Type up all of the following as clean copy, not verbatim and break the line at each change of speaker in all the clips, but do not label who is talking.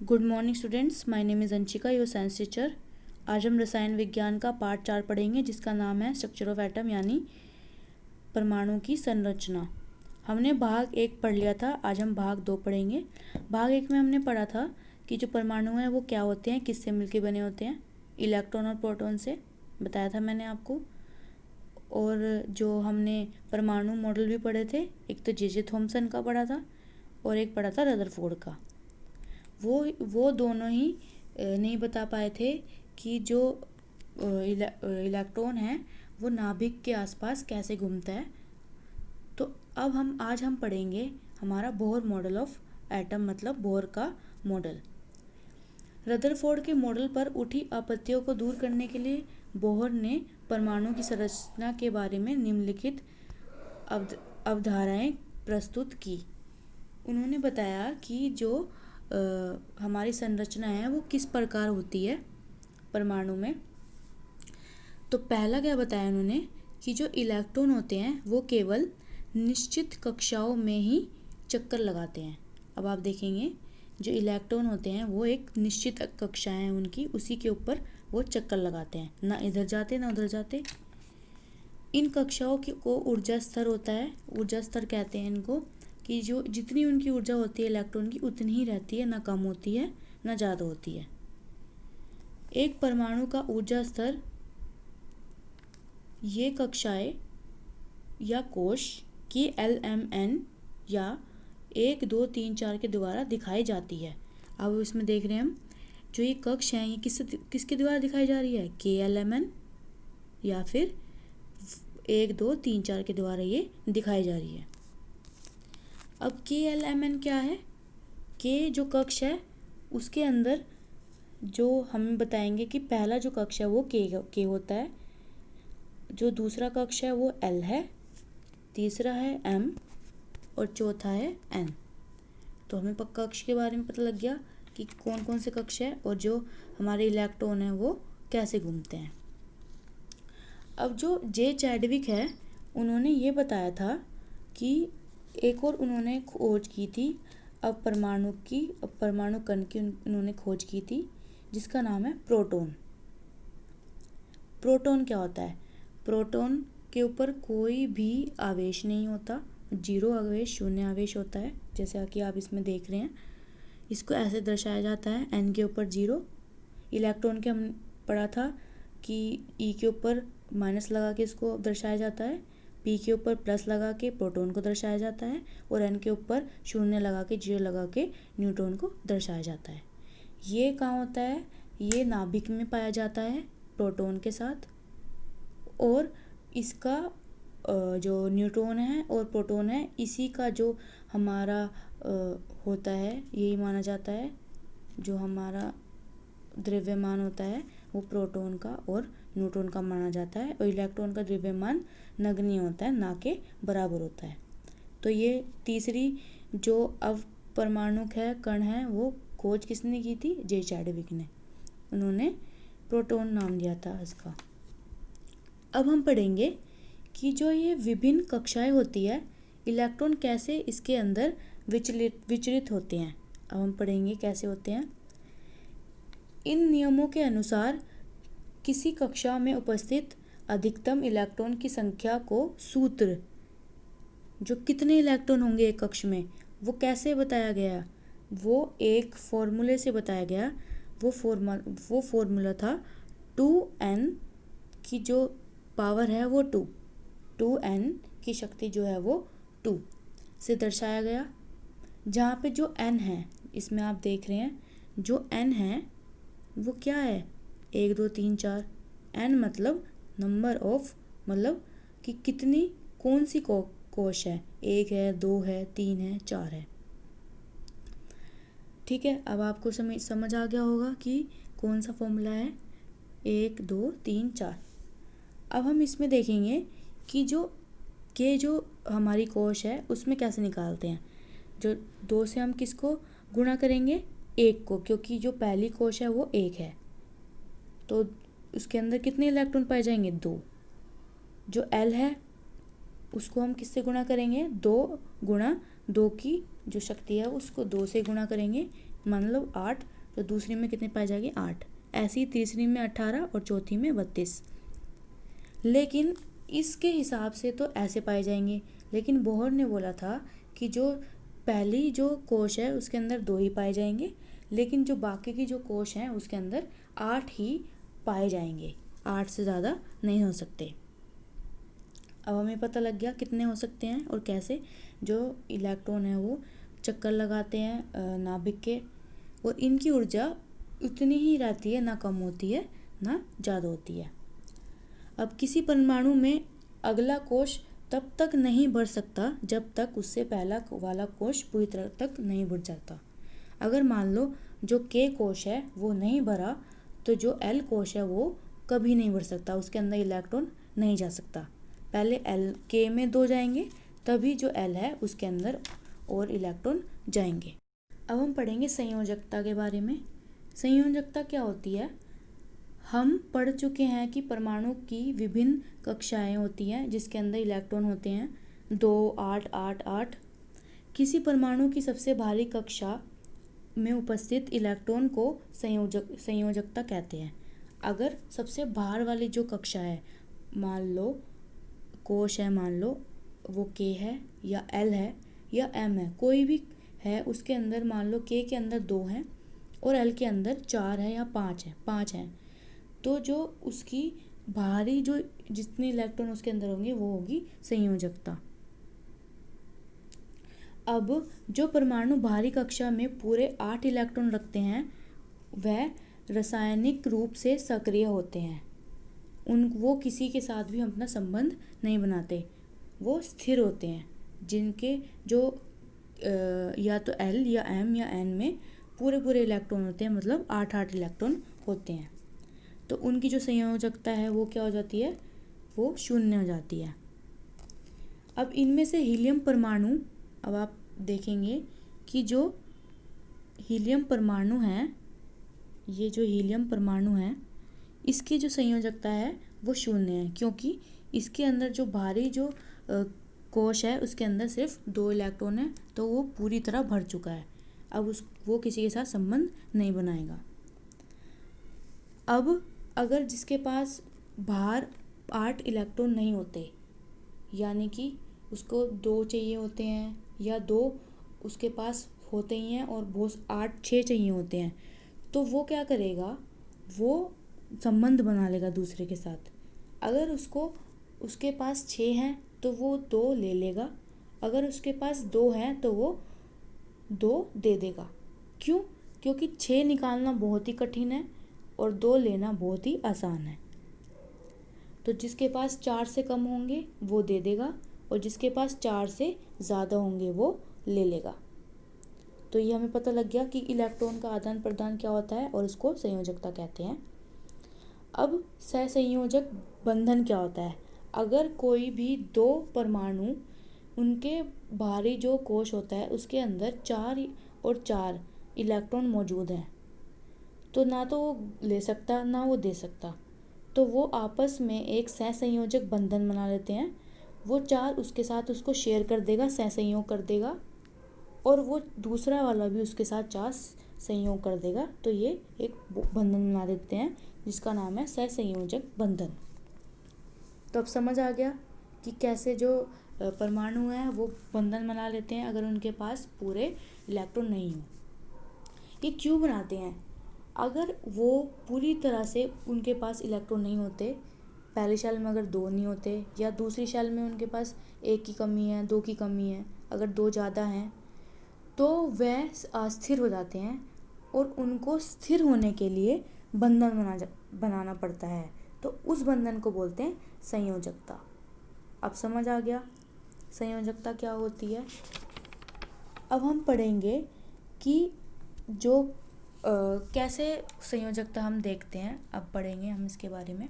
Good morning students, my name is Anshika, your science teacher. आज हम रसायन विज्ञान का पार्ट 4 पढ़ेंगे जिसका नाम है स्ट्रक्चर ऑफ एटम यानी परमाणु की संरचना। हमने भाग 1 पढ़ लिया था, आज हम भाग 2 पढ़ेंगे। भाग 1 में हमने पढ़ा था कि जो परमाणु हैं वो क्या होते हैं, किससे मिलकर बने होते हैं, इलेक्ट्रॉन और प्रोटॉन से, बताया था मैंने आपको। और जो हमने परमाणु मॉडल भी पढ़े थे, एक तो जे थॉमसन का पढ़ा था और एक पढ़ा था रदरफोर्ड का। वो दोनों ही नहीं बता पाए थे कि जो इलेक्ट्रॉन है वो नाभिक के आसपास कैसे घूमता है। तो अब आज हम पढ़ेंगे हमारा बोहर मॉडल ऑफ एटम, मतलब बोहर का मॉडल। रदरफोर्ड के मॉडल पर उठी आपत्तियों को दूर करने के लिए बोहर ने परमाणु की संरचना के बारे में निम्नलिखित अवधारणाएं प्रस्तुत की। उन्होंने बताया कि जो हमारी संरचना है वो किस प्रकार होती है परमाणु में। तो पहला क्या बताया उन्होंने कि जो इलेक्ट्रॉन होते हैं वो केवल निश्चित कक्षाओं में ही चक्कर लगाते हैं। अब आप देखेंगे जो इलेक्ट्रॉन होते हैं वो एक निश्चित कक्षा है उनकी, उसी के ऊपर वो चक्कर लगाते हैं, ना इधर जाते ना उधर जाते। इन कक्षाओं को ऊर्जा स्तर होता है, ऊर्जा स्तर कहते हैं इनको, कि जो जितनी उनकी ऊर्जा होती है इलेक्ट्रॉन की उतनी ही रहती है, ना कम होती है ना ज़्यादा होती है। एक परमाणु का ऊर्जा स्तर ये कक्षाएं या कोश की LMN या 1, 2, 3, 4 के द्वारा दिखाई जाती है। अब इसमें देख रहे हैं हम जो ये कक्ष हैं ये किसके द्वारा दिखाई जा रही है, KLMN या फिर 1, 2, 3, 4 के द्वारा ये दिखाई जा रही है। अब KLMN क्या है, के जो कक्ष है उसके अंदर जो हम बताएंगे कि पहला जो कक्ष है वो के होता है, जो दूसरा कक्ष है वो L है, तीसरा है M और चौथा है N। तो हमें कक्ष के बारे में पता लग गया कि कौन कौन से कक्ष है और जो हमारे इलेक्ट्रॉन है वो कैसे घूमते हैं। अब जो जे चैडविक है उन्होंने ये बताया था कि एक और उन्होंने खोज की थी, अब परमाणु कण की उन्होंने खोज की थी जिसका नाम है प्रोटॉन। प्रोटॉन क्या होता है, प्रोटॉन के ऊपर कोई भी आवेश नहीं होता, 0 आवेश, 0 आवेश होता है, जैसे कि आप इसमें देख रहे हैं। इसको ऐसे दर्शाया जाता है, N के ऊपर 0। इलेक्ट्रॉन के हम पढ़ा था कि E के ऊपर माइनस लगा के इसको दर्शाया जाता है, P के ऊपर प्लस लगा के प्रोटॉन को दर्शाया जाता है और N के ऊपर 0 लगा के 0 लगा के न्यूट्रॉन को दर्शाया जाता है। ये कहाँ होता है, ये नाभिक में पाया जाता है प्रोटॉन के साथ। और इसका जो न्यूट्रॉन है और प्रोटॉन है इसी का जो हमारा होता है, यही माना जाता है जो हमारा द्रव्यमान होता है वो प्रोटॉन का और न्यूट्रॉन का माना जाता है, और इलेक्ट्रॉन का द्रव्यमान नगण्य होता है, ना के बराबर होता है। तो ये तीसरी जो परमाणु है कण है वो खोज किसने की थी, जे चैडविक ने, उन्होंने प्रोटॉन नाम दिया था इसका। अब हम पढ़ेंगे कि जो ये विभिन्न कक्षाएं होती है इलेक्ट्रॉन कैसे इसके अंदर विचलित होते हैं। अब हम पढ़ेंगे कैसे होते हैं। इन नियमों के अनुसार किसी कक्षा में उपस्थित अधिकतम इलेक्ट्रॉन की संख्या को सूत्र, जो कितने इलेक्ट्रॉन होंगे एक कक्ष में, वो कैसे बताया गया, वो एक फॉर्मूले से बताया गया। वो फॉर्मूला था 2n की जो पावर है वो 2n की शक्ति जो है वो 2 से दर्शाया गया। जहाँ पे जो n है, इसमें आप देख रहे हैं जो n है वो क्या है, 1, 2, 3, 4। n मतलब नंबर ऑफ, मतलब कि कितनी कौन सी कोश है, 1 है, 2 है, 3 है, 4 है। ठीक है, अब आपको समझ आ गया होगा कि कौन सा फॉर्मूला है, 1, 2, 3, 4। अब हम इसमें देखेंगे कि जो हमारी कोश है उसमें कैसे निकालते हैं। जो 2 से हम किसको गुणा करेंगे, 1 को, क्योंकि जो पहली कोश है वो 1 है, तो उसके अंदर कितने इलेक्ट्रॉन पाए जाएंगे, 2। जो L है उसको हम किससे गुणा करेंगे, 2 गुणा 2 की जो शक्ति है उसको 2 से गुणा करेंगे, मान लो 8, तो दूसरी में कितने पाए जाएंगे 8। ऐसी तीसरी में 18 और चौथी में 32। लेकिन इसके हिसाब से तो ऐसे पाए जाएंगे, लेकिन बोहर ने बोला था कि जो पहली जो कोश है उसके अंदर 2 ही पाए जाएंगे, लेकिन जो बाकी की जो कोश हैं उसके अंदर 8 ही पाए जाएंगे, 8 से ज़्यादा नहीं हो सकते। अब हमें पता लग गया कितने हो सकते हैं और कैसे। जो इलेक्ट्रॉन है वो चक्कर लगाते हैं नाभिक के, और इनकी ऊर्जा उतनी ही रहती है, ना कम होती है ना ज़्यादा होती है। अब किसी परमाणु में अगला कोश तब तक नहीं बढ़ सकता जब तक उससे पहला वाला कोश पूरी तरह तक नहीं बढ़ जाता। अगर मान लो जो के कोश है वो नहीं भरा, तो जो एल कोश है वो कभी नहीं बढ़ सकता, उसके अंदर इलेक्ट्रॉन नहीं जा सकता। पहले एल के में 2 जाएंगे, तभी जो एल है उसके अंदर और इलेक्ट्रॉन जाएंगे। अब हम पढ़ेंगे संयोजकता के बारे में। संयोजकता क्या होती है? हम पढ़ चुके हैं कि परमाणु की विभिन्न कक्षाएं होती हैं जिसके अंदर इलेक्ट्रॉन होते हैं 2, 8, 8, 8। किसी परमाणु की सबसे भारी कक्षा में उपस्थित इलेक्ट्रॉन को संयोजकता कहते हैं। अगर सबसे बाहर वाली जो कक्षा है, मान लो कोश है, मान लो वो के है या एल है या एम है, कोई भी है, उसके अंदर मान लो के अंदर 2 हैं और एल के अंदर 4 है या 5 है, तो जो उसकी बाहरी जो जितने इलेक्ट्रॉन उसके अंदर होंगे वो होगी संयोजकता। अब जो परमाणु बाहरी कक्षा में पूरे 8 इलेक्ट्रॉन रखते हैं वह रासायनिक रूप से सक्रिय होते हैं। वो किसी के साथ भी अपना संबंध नहीं बनाते, वो स्थिर होते हैं। जिनके जो या तो एल या एम या एन में पूरे इलेक्ट्रॉन होते हैं, मतलब 8 इलेक्ट्रॉन होते हैं, तो उनकी जो संयोजकता है वो क्या हो जाती है? वो 0 हो जाती है। अब इनमें से हीलियम परमाणु, अब आप देखेंगे कि जो हीलियम परमाणु हैं, ये जो हीलियम परमाणु है इसकी जो संयोजकता है वो 0 है, क्योंकि इसके अंदर जो भारी जो कोश है उसके अंदर सिर्फ 2 इलेक्ट्रॉन है, तो वो पूरी तरह भर चुका है। अब वो किसी के साथ संबंध नहीं बनाएगा। अब अगर जिसके पास बाहर 8 इलेक्ट्रॉन नहीं होते, यानी कि उसको 2 चाहिए होते हैं या 2 उसके पास होते ही हैं और बहुत 6 चाहिए होते हैं, तो वो क्या करेगा? वो संबंध बना लेगा दूसरे के साथ। अगर उसके पास 6 हैं तो वो 2 ले लेगा, अगर उसके पास 2 हैं तो वो 2 दे देगा। क्यों? क्योंकि 6 निकालना बहुत ही कठिन है और 2 लेना बहुत ही आसान है। तो जिसके पास 4 से कम होंगे वो दे देगा और जिसके पास 4 से ज़्यादा होंगे वो ले लेगा। तो ये हमें पता लग गया कि इलेक्ट्रॉन का आदान प्रदान क्या होता है और इसको संयोजकता कहते हैं। अब सहसंयोजक बंधन क्या होता है? अगर कोई भी 2 परमाणु, उनके बाहरी जो कोश होता है उसके अंदर 4 और 4 इलेक्ट्रॉन मौजूद हैं, तो ना तो वो ले सकता ना वो दे सकता, तो वो आपस में एक सहसंयोजक बंधन बना लेते हैं। वो 4 उसके साथ उसको शेयर कर देगा, सहसंयोग कर देगा, और वो दूसरा वाला भी उसके साथ 4 संयोग कर देगा, तो ये एक बंधन बना देते हैं जिसका नाम है सहसंयोजक बंधन। तो अब समझ आ गया कि कैसे जो परमाणु हैं वो बंधन बना लेते हैं अगर उनके पास पूरे इलेक्ट्रॉन नहीं हो। ये क्यों बनाते हैं? अगर वो पूरी तरह से उनके पास इलेक्ट्रॉन नहीं होते, पहली शेल में अगर 2 नहीं होते या दूसरी शेल में उनके पास 1 की कमी है, 2 की कमी है, अगर 2 ज़्यादा हैं, तो वह अस्थिर हो जाते हैं और उनको स्थिर होने के लिए बंधन बनाना पड़ता है, तो उस बंधन को बोलते हैं संयोजकता। अब समझ आ गया संयोजकता क्या होती है। अब हम पढ़ेंगे कि जो कैसे संयोजकता हम देखते हैं, अब पढ़ेंगे हम इसके बारे में।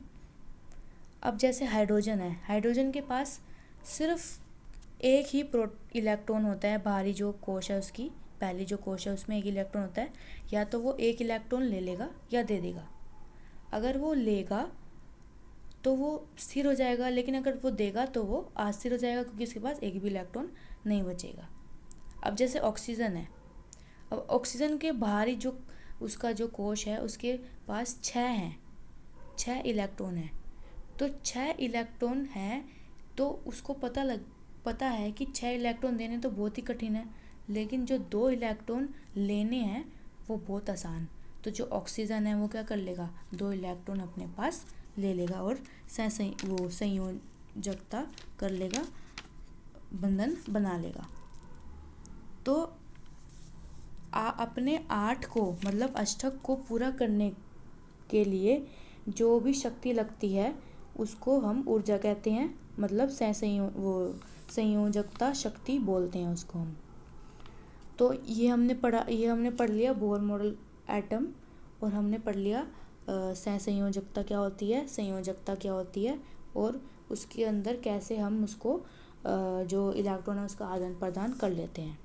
अब जैसे हाइड्रोजन है, हाइड्रोजन के पास सिर्फ एक ही इलेक्ट्रॉन होता है, बाहरी जो कोश है उसकी पहली जो कोश है उसमें 1 इलेक्ट्रॉन होता है, या तो वो 1 इलेक्ट्रॉन ले लेगा या दे देगा। अगर वो लेगा तो वो स्थिर हो जाएगा, लेकिन अगर वो देगा तो वो अस्थिर हो जाएगा, क्योंकि उसके पास 1 भी इलेक्ट्रॉन नहीं बचेगा। अब जैसे ऑक्सीजन है, अब ऑक्सीजन के बाहरी जो उसका जो कोश है उसके पास 6 हैं, 6 इलेक्ट्रॉन हैं। तो 6 इलेक्ट्रॉन हैं तो उसको पता है कि 6 इलेक्ट्रॉन देने तो बहुत ही कठिन है, लेकिन जो 2 इलेक्ट्रॉन लेने हैं वो बहुत आसान। तो जो ऑक्सीजन है वो क्या कर लेगा, 2 इलेक्ट्रॉन अपने पास ले लेगा और वो संयोजकता कर लेगा, बंधन बना लेगा। तो अपने 8 को मतलब अष्टक को पूरा करने के लिए जो भी शक्ति लगती है उसको हम ऊर्जा कहते हैं, मतलब संयोजकता शक्ति बोलते हैं उसको हम। तो ये हमने पढ़ लिया बोर मॉडल एटम, और हमने पढ़ लिया सहसंयोजकता क्या होती है, संयोजकता क्या होती है, और उसके अंदर कैसे हम उसको जो इलेक्ट्रॉन है उसका आदान प्रदान कर लेते हैं।